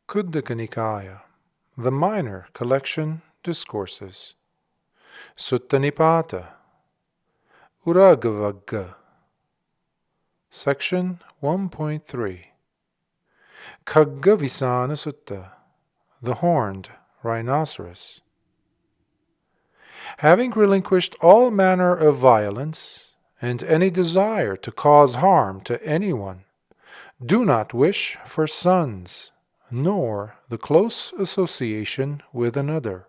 Khuddaka Nikāya, the minor collection Discourses. Sutta Nipāta, Uragavagga. Section 1.3. Khaggavisāṇa Sutta, the horned rhinoceros. Having relinquished all manner of violence and any desire to cause harm to anyone, do not wish for sons, nor the close association with another,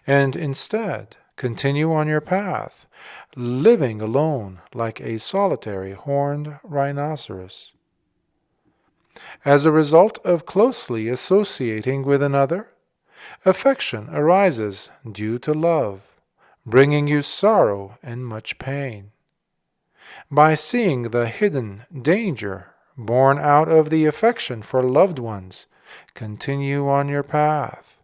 and instead continue on your path, living alone like a solitary horned rhinoceros. As a result of closely associating with another, affection arises due to love, bringing you sorrow and much pain. By seeing the hidden danger born out of the affection for loved ones, continue on your path,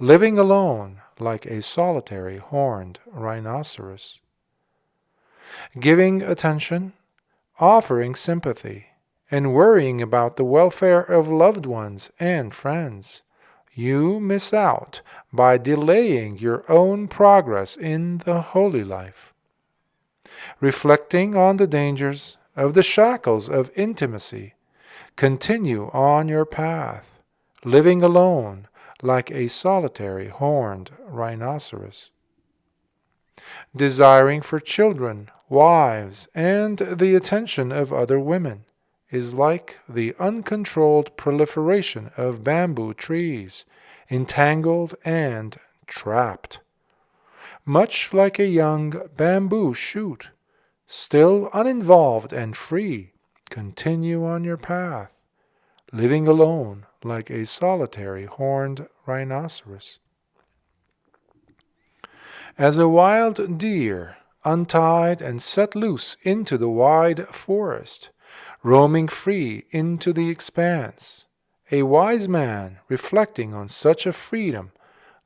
living alone like a solitary horned rhinoceros. Giving attention, offering sympathy, and worrying about the welfare of loved ones and friends, you miss out by delaying your own progress in the holy life. Reflecting on the dangers of the shackles of intimacy, continue on your path, living alone like a solitary horned rhinoceros. Desiring for children, wives, and the attention of other women is like the uncontrolled proliferation of bamboo trees, entangled and trapped. Much like a young bamboo shoot, still uninvolved and free, continue on your path, living alone like a solitary horned rhinoceros. As a wild deer, untied and set loose into the wide forest, roaming free into the expanse, a wise man, reflecting on such a freedom,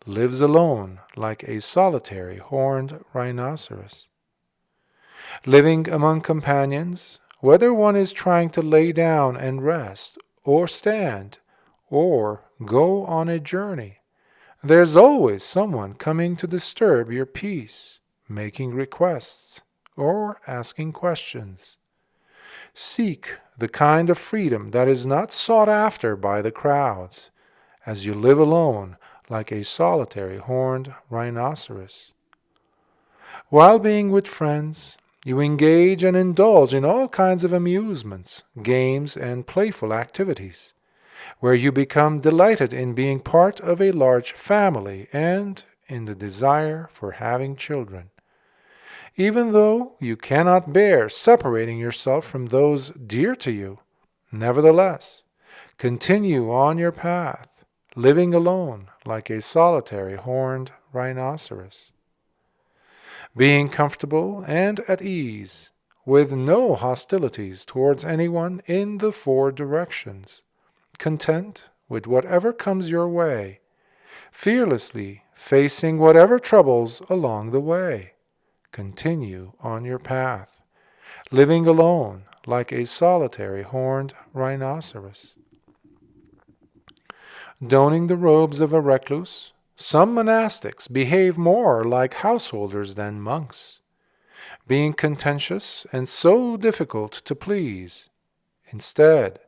lives alone like a solitary horned rhinoceros. Living among companions, whether one is trying to lay down and rest, or stand, or go on a journey, there's always someone coming to disturb your peace, making requests, or asking questions. Seek the kind of freedom that is not sought after by the crowds, as you live alone like a solitary horned rhinoceros. While being with friends, you engage and indulge in all kinds of amusements, games, and playful activities, where you become delighted in being part of a large family and in the desire for having children. Even though you cannot bear separating yourself from those dear to you, nevertheless, continue on your path, living alone like a solitary horned rhinoceros. Being comfortable and at ease, with no hostilities towards anyone in the four directions, content with whatever comes your way, fearlessly facing whatever troubles along the way. Continue on your path, living alone like a solitary horned rhinoceros. Donning the robes of a recluse, some monastics behave more like householders than monks, being contentious and so difficult to please. Instead,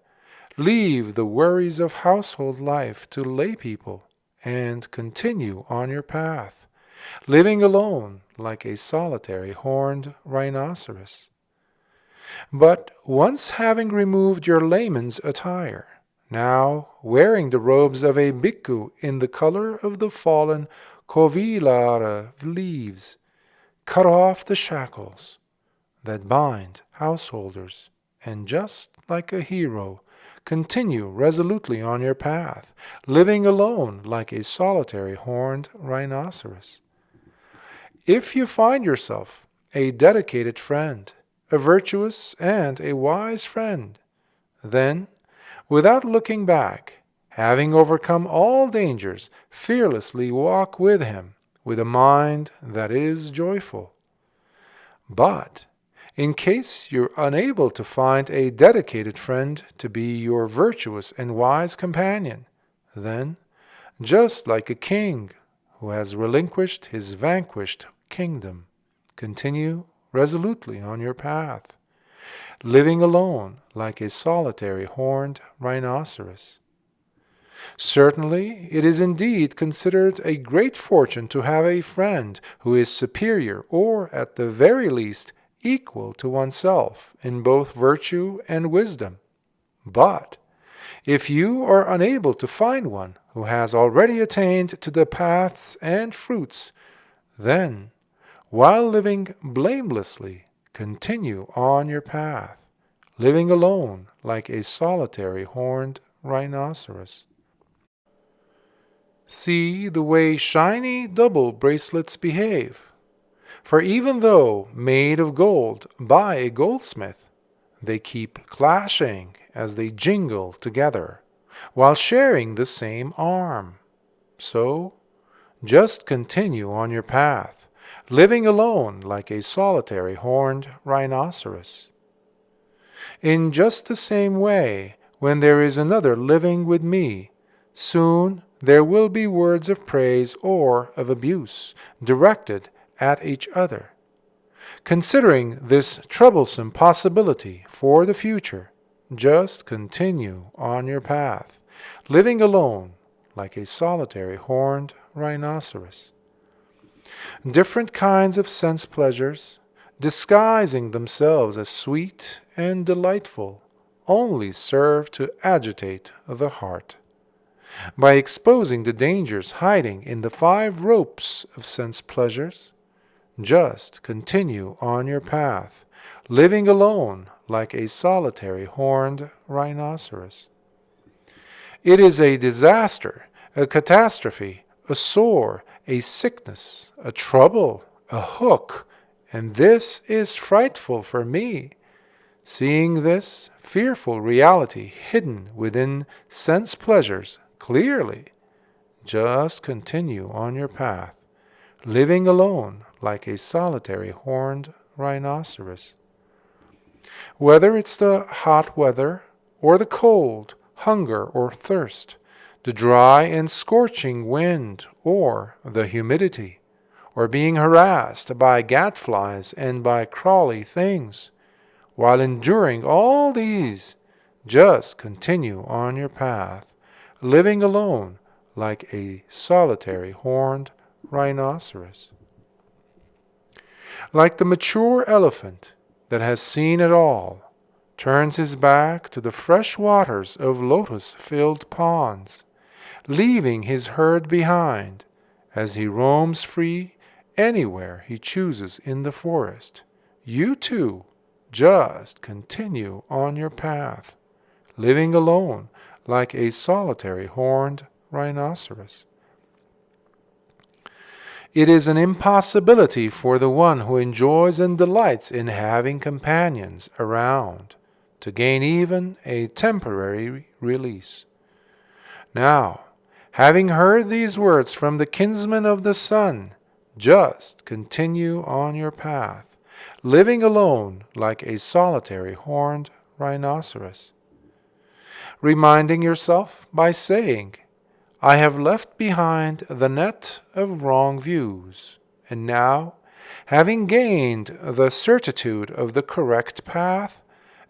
leave the worries of household life to lay people and continue on your path, living alone like a solitary horned rhinoceros. But once having removed your layman's attire, now wearing the robes of a bhikkhu in the color of the fallen kovilara leaves, cut off the shackles that bind householders, and just like a hero, continue resolutely on your path, living alone like a solitary horned rhinoceros. If you find yourself a dedicated friend, a virtuous and a wise friend, then, without looking back, having overcome all dangers, fearlessly walk with him with a mind that is joyful. But, in case you're unable to find a dedicated friend to be your virtuous and wise companion, Then, just like a king who has relinquished his vanquished kingdom, continue resolutely on your path, living alone like a solitary horned rhinoceros. Certainly, it is indeed considered a great fortune to have a friend who is superior, or at the very least equal to oneself in both virtue and wisdom. But if you are unable to find one who has already attained to the paths and fruits, then, while living blamelessly, continue on your path, living alone like a solitary horned rhinoceros. See the way shiny double bracelets behave. For even though made of gold by a goldsmith, they keep clashing as they jingle together, while sharing the same arm. So, just continue on your path, living alone like a solitary horned rhinoceros. In just the same way, when there is another living with me, soon there will be words of praise or of abuse directed at each other. Considering this troublesome possibility for the future, just continue on your path, living alone like a solitary horned rhinoceros. Different kinds of sense pleasures, disguising themselves as sweet and delightful, only serve to agitate the heart. By exposing the dangers hiding in the 5 ropes of sense pleasures, just continue on your path, living alone like a solitary horned rhinoceros. It is a disaster, a catastrophe, a sore, a sickness, a trouble, a hook, and this is frightful for me. Seeing this fearful reality hidden within sense pleasures clearly, just continue on your path, living alone like a solitary horned rhinoceros. Whether it's the hot weather or the cold, hunger or thirst, the dry and scorching wind or the humidity, or being harassed by gadflies and by crawly things, while enduring all these, just continue on your path, living alone like a solitary horned rhinoceros. Like the mature elephant that has seen it all, turns his back to the fresh waters of lotus-filled ponds, leaving his herd behind, as he roams free anywhere he chooses in the forest, you too just continue on your path, living alone like a solitary horned rhinoceros. It is an impossibility for the one who enjoys and delights in having companions around to gain even a temporary release. Now, having heard these words from the kinsman of the sun, just continue on your path, living alone like a solitary horned rhinoceros. Reminding yourself by saying, I have left behind the net of wrong views, and now, having gained the certitude of the correct path,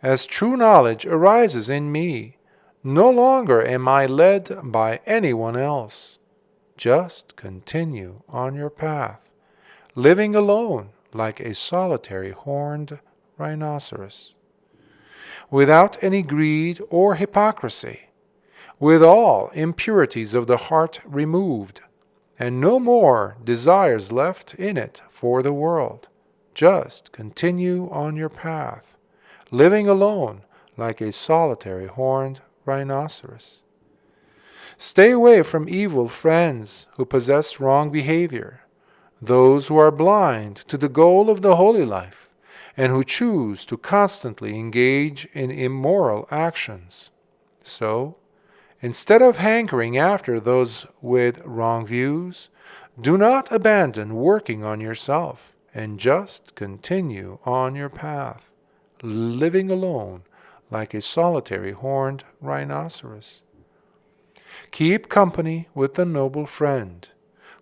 as true knowledge arises in me, no longer am I led by anyone else. Just continue on your path, living alone like a solitary horned rhinoceros, without any greed or hypocrisy, with all impurities of the heart removed, and no more desires left in it for the world. Just continue on your path, living alone like a solitary horned rhinoceros. Stay away from evil friends who possess wrong behavior, those who are blind to the goal of the holy life, and who choose to constantly engage in immoral actions. So, instead of hankering after those with wrong views, do not abandon working on yourself, and just continue on your path, living alone like a solitary horned rhinoceros. Keep company with the noble friend,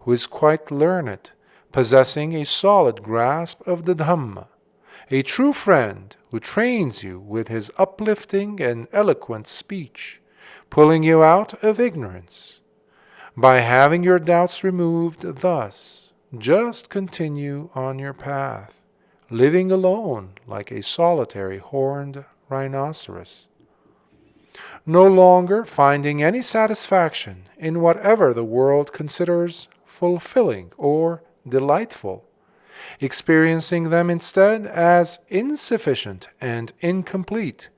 who is quite learned, possessing a solid grasp of the Dhamma, a true friend who trains you with his uplifting and eloquent speech, pulling you out of ignorance. By having your doubts removed thus, just continue on your path, living alone like a solitary horned rhinoceros, no longer finding any satisfaction in whatever the world considers fulfilling or delightful, experiencing them instead as insufficient and incomplete.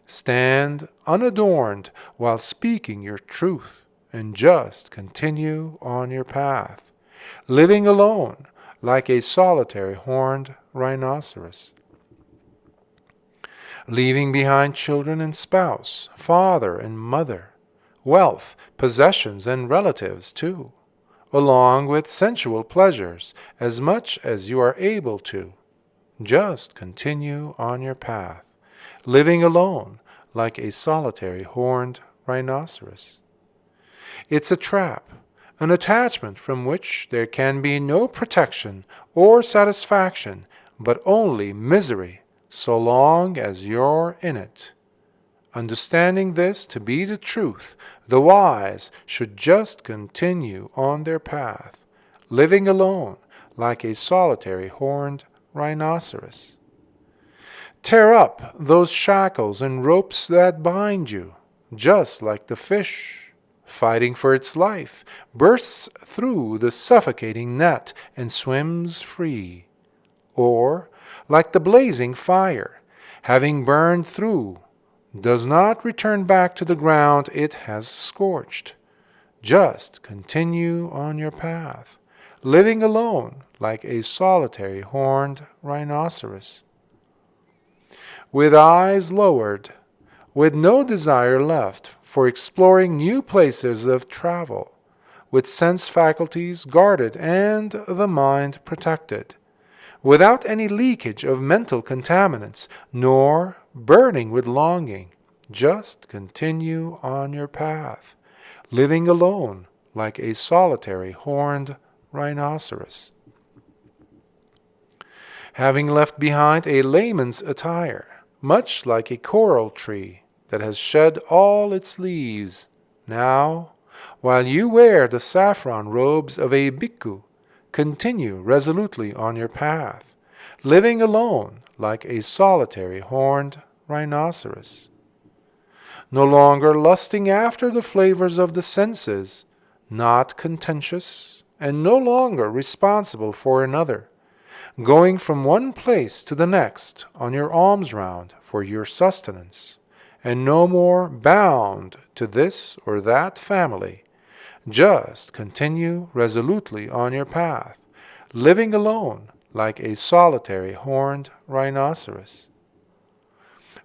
Stand unadorned while speaking your truth, and just continue on your path, living alone like a solitary horned rhinoceros, leaving behind children and spouse, father and mother, wealth, possessions, and relatives too, along with sensual pleasures as much as you are able to. Just continue on your path, living alone like a solitary horned rhinoceros. It's a trap, an attachment from which there can be no protection or satisfaction, but only misery, so long as you're in it. Understanding this to be the truth, the wise should just continue on their path, living alone like a solitary horned rhinoceros. Tear up those shackles and ropes that bind you, just like the fish, fighting for its life, bursts through the suffocating net and swims free. Or, like the blazing fire, having burned through, does not return back to the ground it has scorched. Just continue on your path, living alone like a solitary horned rhinoceros. With eyes lowered, with no desire left for exploring new places of travel, with sense faculties guarded and the mind protected, without any leakage of mental contaminants, nor burning with longing, just continue on your path, living alone like a solitary horned rhinoceros. Having left behind a layman's attire, much like a coral tree that has shed all its leaves, now, while you wear the saffron robes of a bhikkhu, continue resolutely on your path, living alone like a solitary horned rhinoceros. No longer lusting after the flavors of the senses, not contentious, and no longer responsible for another, going from one place to the next on your alms round for your sustenance, and no more bound to this or that family. Just continue resolutely on your path, living alone like a solitary horned rhinoceros.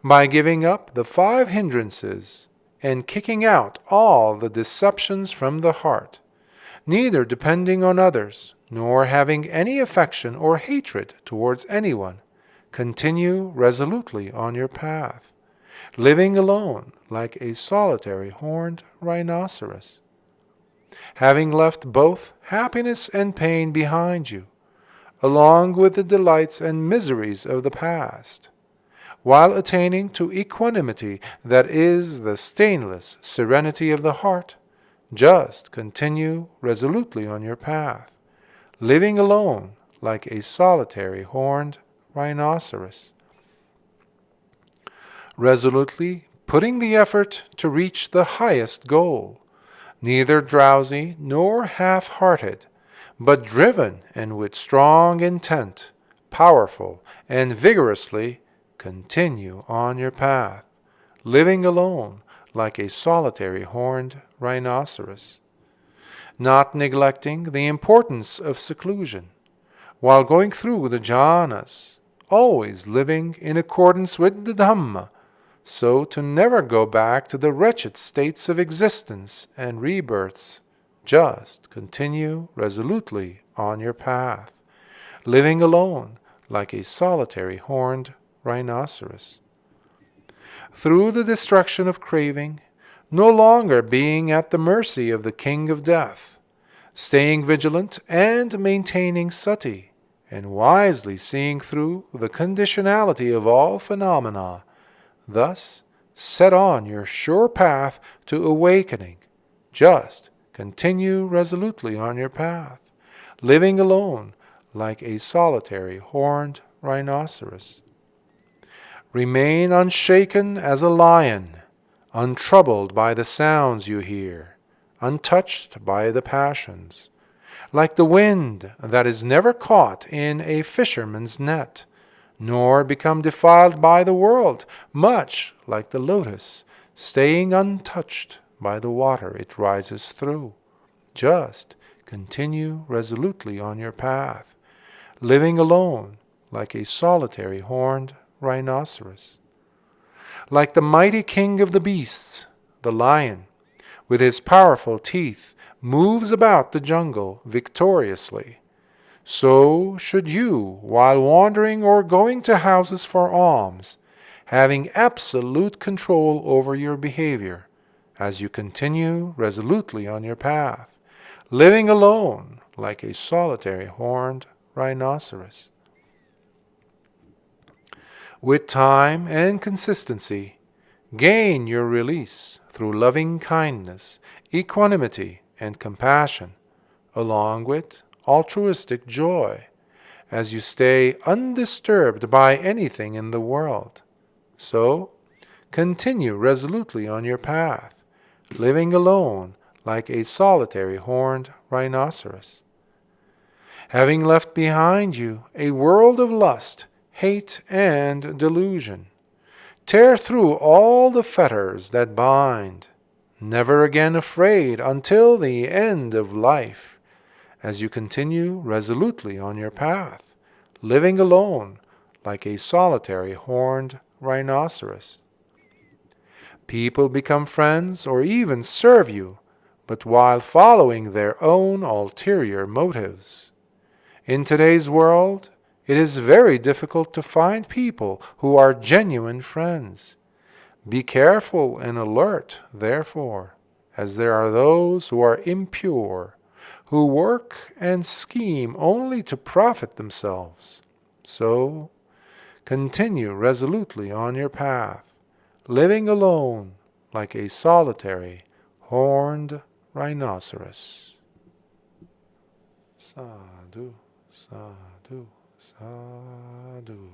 By giving up the 5 hindrances and kicking out all the deceptions from the heart, neither depending on others, nor having any affection or hatred towards anyone, continue resolutely on your path, living alone like a solitary horned rhinoceros. Having left both happiness and pain behind you, along with the delights and miseries of the past, while attaining to equanimity that is the stainless serenity of the heart, just continue resolutely on your path, living alone like a solitary horned rhinoceros. Resolutely putting the effort to reach the highest goal, neither drowsy nor half-hearted, but driven and with strong intent, powerful and vigorously, continue on your path, living alone like a solitary horned rhinoceros, not neglecting the importance of seclusion, while going through the jhanas, always living in accordance with the Dhamma, so to never go back to the wretched states of existence and rebirths. Just continue resolutely on your path, living alone like a solitary horned rhinoceros. Through the destruction of craving, no longer being at the mercy of the king of death, staying vigilant and maintaining sati, and wisely seeing through the conditionality of all phenomena, thus set on your sure path to awakening. Just continue resolutely on your path, living alone like a solitary horned rhinoceros. Remain unshaken as a lion, untroubled by the sounds you hear, untouched by the passions, like the wind that is never caught in a fisherman's net, nor become defiled by the world, much like the lotus, staying untouched by the water it rises through. Just continue resolutely on your path, living alone like a solitary horned rhinoceros. Like the mighty king of the beasts, the lion, with his powerful teeth, moves about the jungle victoriously, so should you, while wandering or going to houses for alms, having absolute control over your behavior, as you continue resolutely on your path, living alone like a solitary horned rhinoceros. With time and consistency, gain your release through loving kindness, equanimity, and compassion, along with altruistic joy, as you stay undisturbed by anything in the world. So, continue resolutely on your path, living alone like a solitary horned rhinoceros. Having left behind you a world of lust, hate, and delusion, tear through all the fetters that bind, never again afraid until the end of life, as you continue resolutely on your path, living alone like a solitary horned rhinoceros. People become friends or even serve you, but while following their own ulterior motives. In today's world, it is very difficult to find people who are genuine friends. Be careful and alert, therefore, as there are those who are impure, who work and scheme only to profit themselves. So, continue resolutely on your path, living alone like a solitary horned rhinoceros. Sadhu, sadhu, sadhu.